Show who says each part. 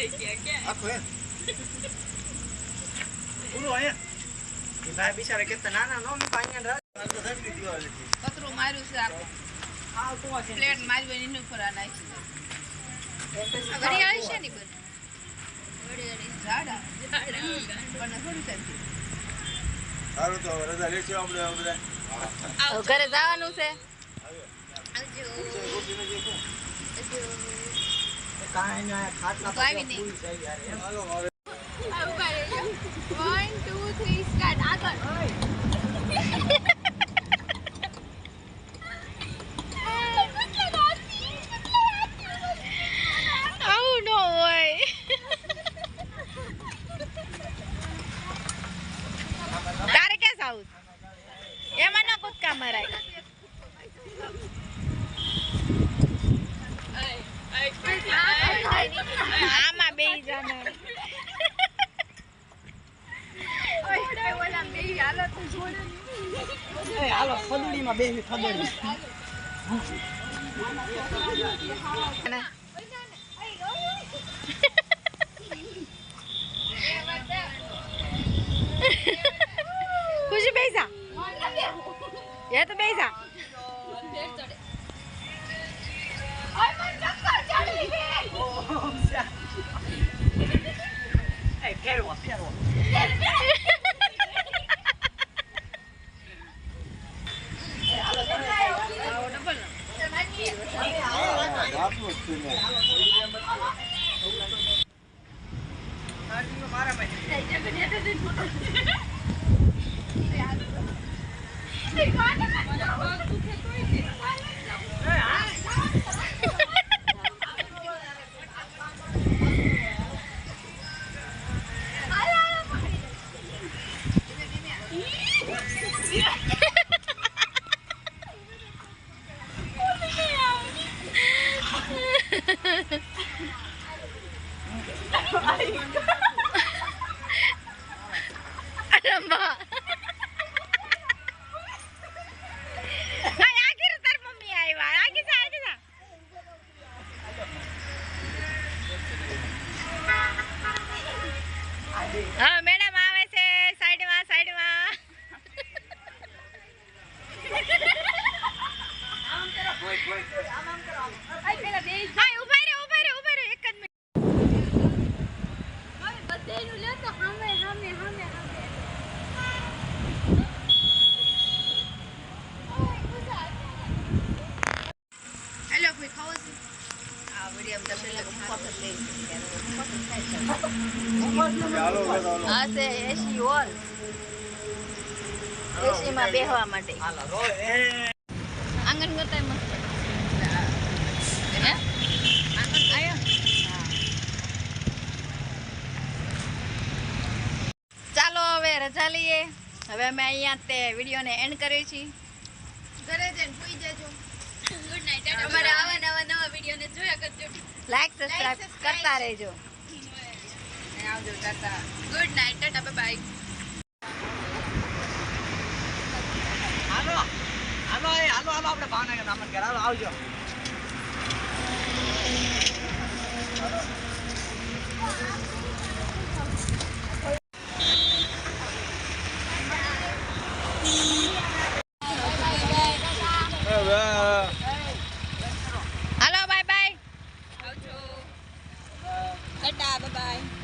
Speaker 1: આખો હે પૂરો હે ભાઈ બિચારા કે નાના નો મે પાણી રાખ તો ધટલી દીવાલ છે પતરો માર્યું છે આખો આ તો છે પ્લેટ માર્યો એની ઉપર આ નાખી ઘડી આવી છે ની બન ઘડી જાડા પણ થોડી થઈ સારું તો રજા લેશું આપણે બધા ઘરે જવાનું છે આવજો કાઈ ના ખાટલા તો આવી નહીં હાલો હવે આવું કરે 1 2 3 સ્ટાર્ટ આગળ આવું નો હોય તારે કે સાઉથ એમાં ન કૂદકા મરાય આમાં બે જણા હાલો ખદડીમાં બે ખદડી ખુશી બેસા ये तो बेजा हाँ मैडम आवे से साइड में हाँ उभा रे एक मिनट बदेनु ले तो हमें हेलो कोई खाओ से आ बढ़िया हम तब लग फोकस ले આ છે એસી હોલ એસી માં બેહવા માટે આંગણ કરતા મસ્ત હે આંગણ આયો ચાલો હવે રજા લઈએ હવે અમે અહીંયા તે વિડિયોને એન્ડ કરીએ છીએ ઘરે જઈને સુઈ જજો ગુડ નાઈટ અમારે આવા નવા વિડિયોને જોયા કરજો લાઈક સબસ્ક્રાઇબ કરતા રહેજો આવજો tata good night tata bye હાલો આપણે ભાવનગર નામન ઘર આવજો હાલો બાય બાય આવજો ટાટા બાય બાય